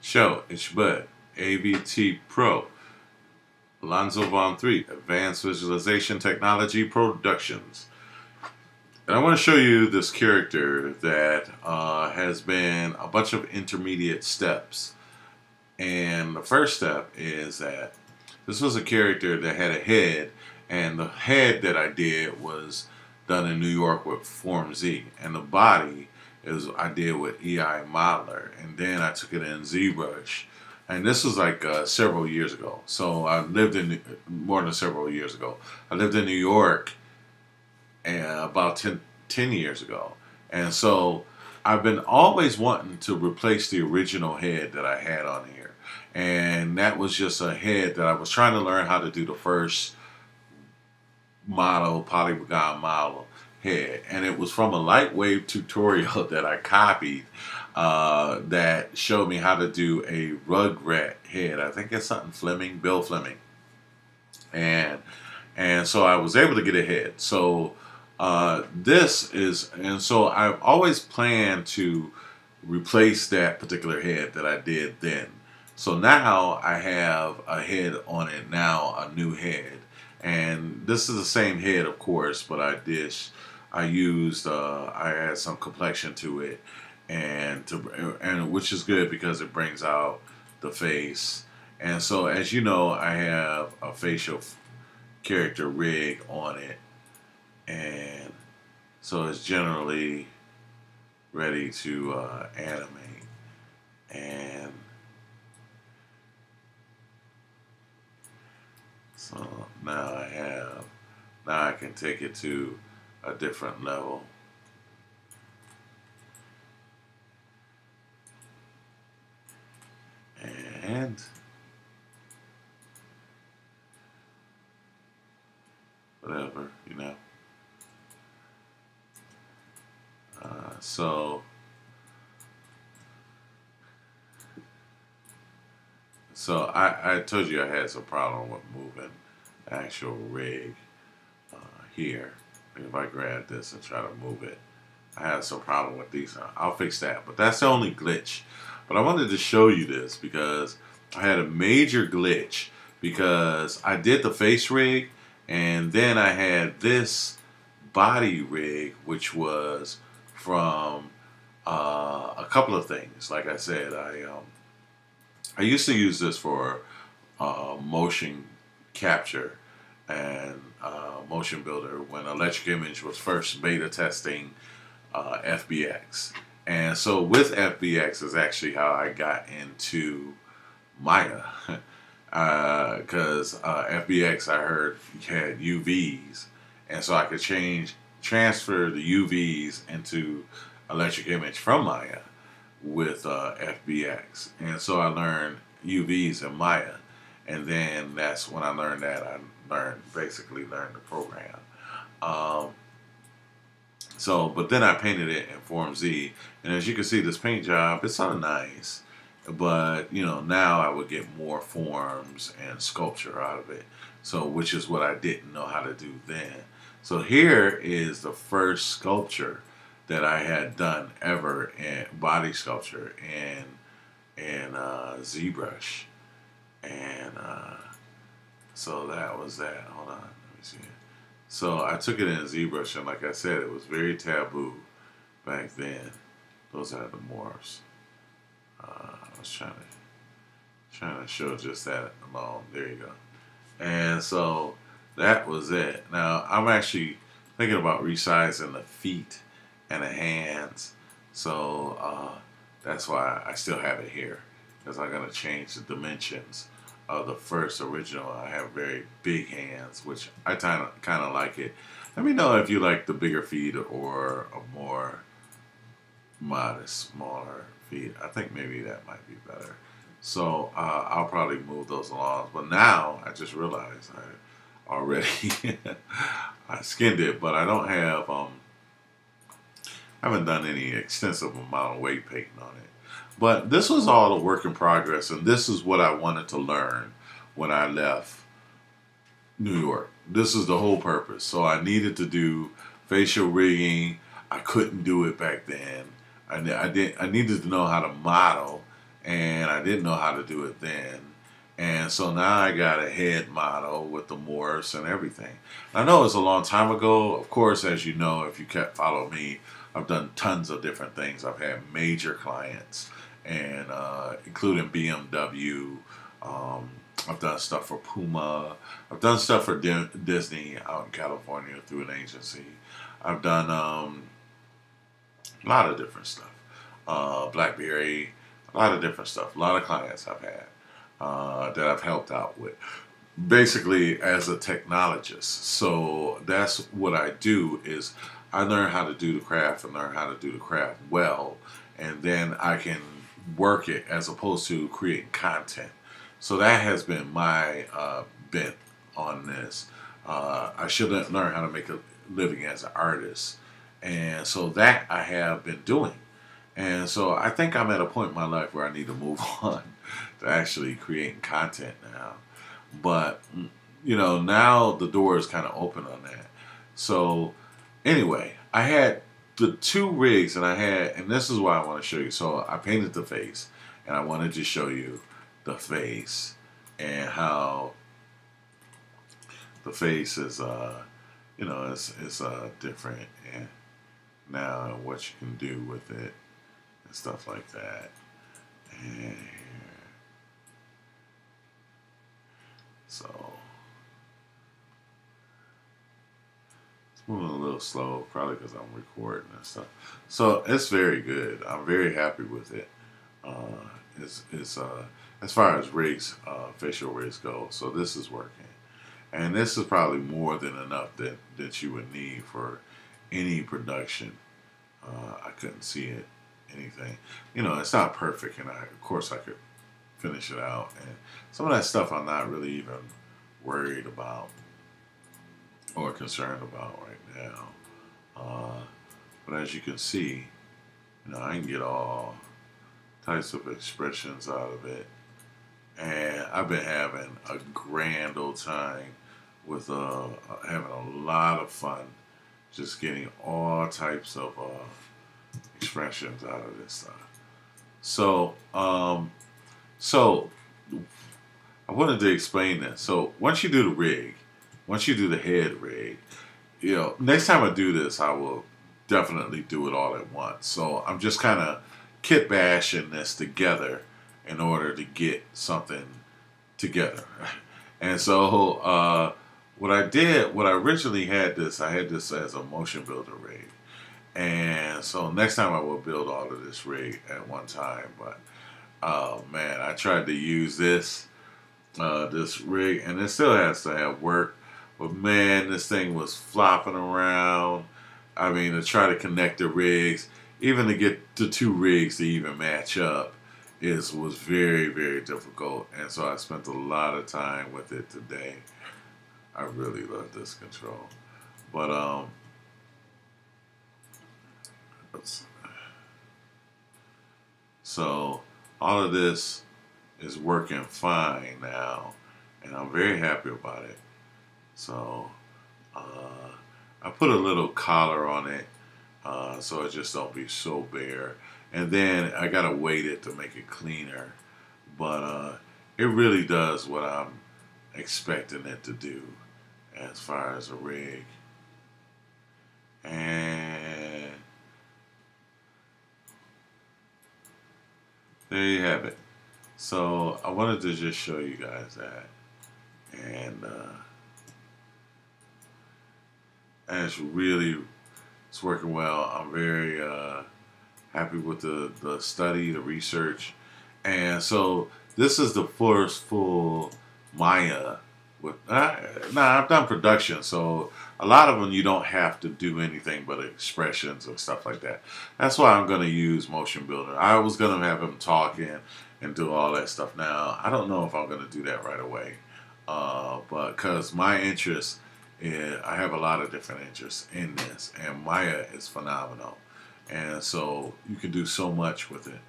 Show, it's your bud, AVT Pro, Alonzo Von 3, Advanced Visualization Technology Productions. And I want to show you this character that has been a bunch of intermediate steps. And the first step is that this was a character that had a head, and the head that I did was done in New York with Form Z, and the body is I did with EI Modeler, and then I took it in ZBrush, and this was like several years ago. So I lived in more than several years ago. I lived in New York about 10 years ago, and so I've been always wanting to replace the original head that I had on here, and that was just a head that I was trying to learn how to do the first model, polygon model head, and it was from a Lightwave tutorial that I copied that showed me how to do a Rugrat head. I think it's something Fleming, Bill Fleming, and so I was able to get a head. So so I've always planned to replace that particular head that I did then. So now I have a head on it now, a new head. And this is the same head, of course, but I add some complexion to it, and which is good because it brings out the face. And so, as you know, I have a facial character rig on it, and so it's generally ready to animate. And so now I can take it to a different level. And whatever, you know. So I told you I had some problem with moving the actual rig here. If I grab this and try to move it, I have some problem with these. I'll fix that, but that's the only glitch. But I wanted to show you this because I had a major glitch because I did the face rig, and then I had this body rig, which was from a couple of things. Like I said, I used to use this for motion capture and motion builder when Electric Image was first beta testing FBX. And so with FBX is actually how I got into Maya, because FBX I heard had UVs, and so I could transfer the UVs into Electric Image from Maya with FBX. And so I learned UVs in Maya, and then that's when I learned that I basically learned the program. But then I painted it in Form Z, and as you can see, this paint job, it's so nice, but you know, now I would get more forms and sculpture out of it, so which is what I didn't know how to do then. So here is the first sculpture that I had done ever in body sculpture in ZBrush, and so that was that. Hold on, let me see. So I took it in ZBrush, and like I said, it was very taboo back then. Those are the morphs. I was trying to show just that alone. There you go. And so that was it. Now I'm actually thinking about resizing the feet and the hands. So that's why I still have it here, because I'm gonna change the dimensions of the first original. I have very big hands, which I kind of like it. Let me know if you like the bigger feet or a more modest, smaller feet. I think maybe that might be better. So I'll probably move those along. But now I just realized I already I skinned it, but I don't have I haven't done any extensive amount of weight painting on it. But this was all a work in progress, and this is what I wanted to learn when I left New York. This is the whole purpose. So I needed to do facial rigging. I couldn't do it back then. I needed to know how to model, and I didn't know how to do it then. And so now I got a head model with the morphs and everything. I know it's a long time ago. Of course, as you know, if you kept follow me, I've done tons of different things. I've had major clients, and including BMW. Um, I've done stuff for Puma. I've done stuff for Disney out in California through an agency. I've done a lot of different stuff. BlackBerry, a lot of different stuff. A lot of clients I've had that I've helped out with. Basically, as a technologist. So that's what I do is I learn how to do the craft and learn how to do the craft well, and then I can work it as opposed to creating content. So that has been my bent on this. I should learn how to make a living as an artist, and so that I have been doing. And so I think I'm at a point in my life where I need to move on to actually creating content now. But, you know, now the door is kind of open on that. So anyway, I had the two rigs that I had, and this is what I want to show you. So I painted the face, and I wanted to show you the face and how the face is, you know, it's different, and now what you can do with it and stuff like that. And so it's moving a little slow, probably because I'm recording and stuff. So it's very good. I'm very happy with it. It's as far as rigs, facial rigs go. So this is working, and this is probably more than enough that you would need for any production. I couldn't see it, anything. You know, it's not perfect, and of course I could finish it out. And some of that stuff I'm not really even worried about or concerned about right now. But as you can see, you know, I can get all types of expressions out of it. And I've been having a grand old time with having a lot of fun just getting all types of expressions out of this stuff. So, so I wanted to explain this. So once you do the rig, once you do the head rig, you know, next time I do this, I will definitely do it all at once. So I'm just kind of kit bashing this together in order to get something together. And so what I did, what I originally had this, I had this as a motion builder rig. And so next time I will build all of this rig at one time. But oh man, I tried to use this rig, and it still has to have work. But man, this thing was flopping around. I mean, to try to connect the rigs, even to get the two rigs to even match up, was very, very difficult. And so I spent a lot of time with it today. I really love this control. But so all of this is working fine now, and I'm very happy about it. So I put a little collar on it so it just don't be so bare, and then I gotta weight it to make it cleaner, but it really does what I'm expecting it to do as far as a rig. And there you have it. So I wanted to just show you guys that, and it's working well. I'm very happy with the study, the research, and so this is the first full Maya. I've done production, so a lot of them you don't have to do anything but expressions and stuff like that. That's why I'm going to use Motion Builder. I was going to have him talking and do all that stuff now. I don't know if I'm going to do that right away, but because my interest is, I have a lot of different interests in this, and Maya is phenomenal, and so you can do so much with it.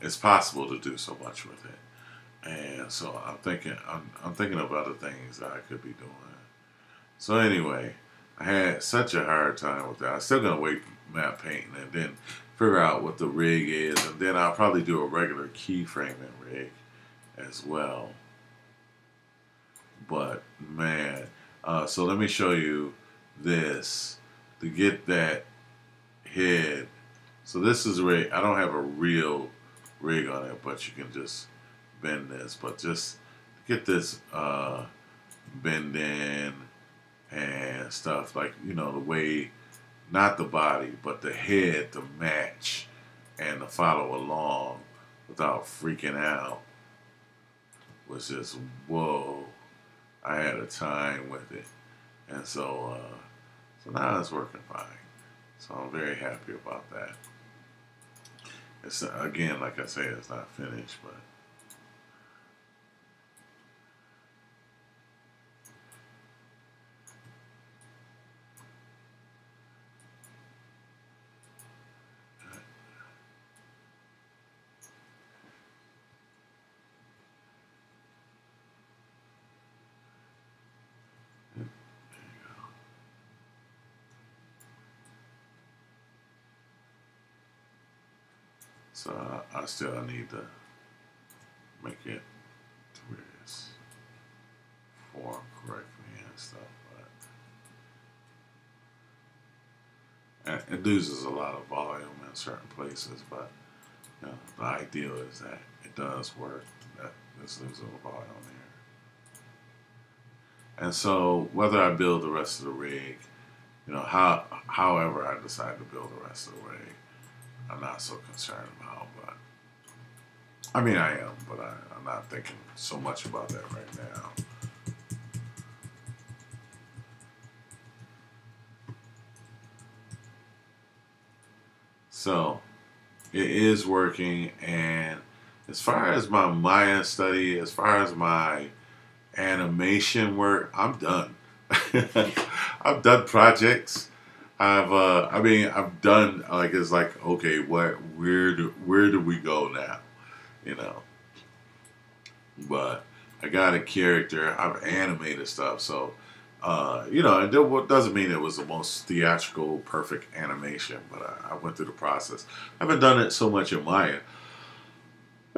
It's possible to do so much with it. And so I'm thinking of other things that I could be doing. So anyway, I had such a hard time with that. I'm still gonna wait map painting, and then figure out what the rig is, and then I'll probably do a regular keyframing rig as well. But man, so let me show you this to get that head. So this is rig. I don't have a real rig on it, but you can just bend this. But just get this bend in and stuff, like, you know, the way, not the body, but the head to match and to follow along without freaking out was just, whoa. I had a time with it. And so now it's working fine. So I'm very happy about that. It's, again, like I say, it's not finished, but so I still need to make it to where it's formed correctly and stuff. But it loses a lot of volume in certain places, but you know, the ideal is that it does work. That this loses a little volume there. And so whether I build the rest of the rig, you know, however I decide to build the rest of the rig, I'm not so concerned about. But I mean, I am, but I'm not thinking so much about that right now. So it is working, and as far as my Maya study, as far as my animation work, I'm done. I've done projects. I've done, like, it's like, okay, where do we go now? You know. But I got a character. I've animated stuff, so you know, it doesn't mean it was the most theatrical, perfect animation, but I went through the process. I haven't done it so much in Maya.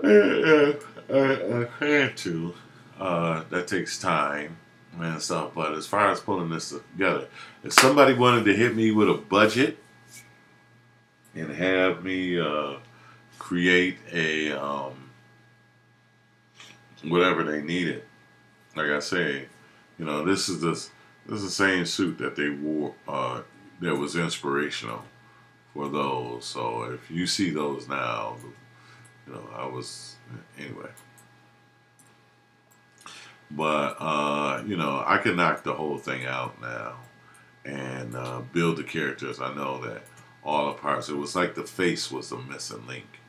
I had to. That takes time and stuff. But as far as pulling this together, if somebody wanted to hit me with a budget and have me create a whatever they needed, like I say, you know, this is the same suit that they wore that was inspirational for those. So if you see those now, you know, anyway. But you know, I can knock the whole thing out now and build the characters. I know that all the parts. It was like the face was the missing link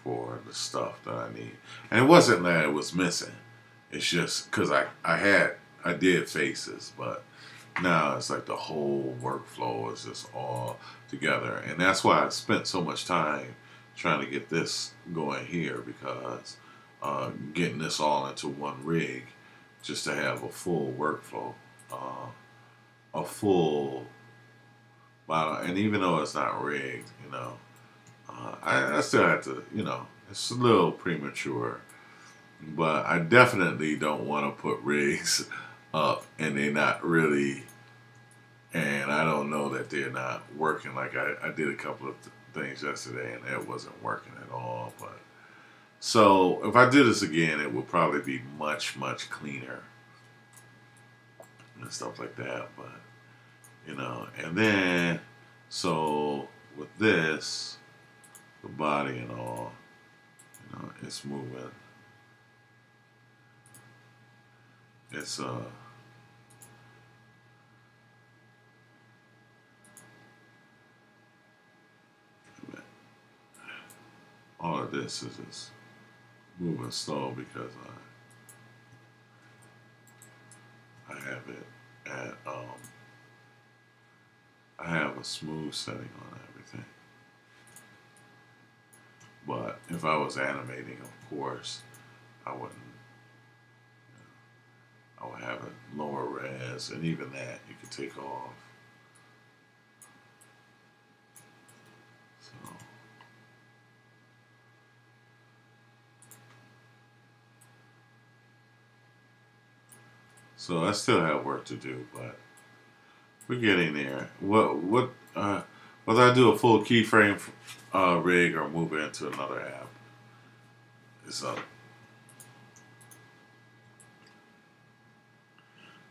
for the stuff that I need, and it wasn't that it was missing. It's just because I did faces, but now it's like the whole workflow is just all together, and that's why I spent so much time trying to get this going here, because getting this all into one rig just to have a full workflow, a full model, and even though it's not rigged, you know, I still have to, you know, it's a little premature, but I definitely don't want to put rigs up and they're not really, and I don't know that they're not working. Like I did a couple of things yesterday and it wasn't working at all. But so if I do this again, it will probably be much, much cleaner and stuff like that. But you know, and then so with this, the body and all, you know, it's moving. It's all of this is just moving slow because I have it at I have a smooth setting on everything. But if I was animating, of course, I wouldn't. I would have it lower res, and even that you could take off. So So I still have work to do, but we're getting there. Whether I do a full keyframe rig or move it into another app is up.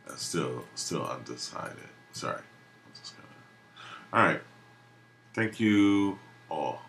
That's still undecided. Sorry. I'm just gonna. All right. Thank you all.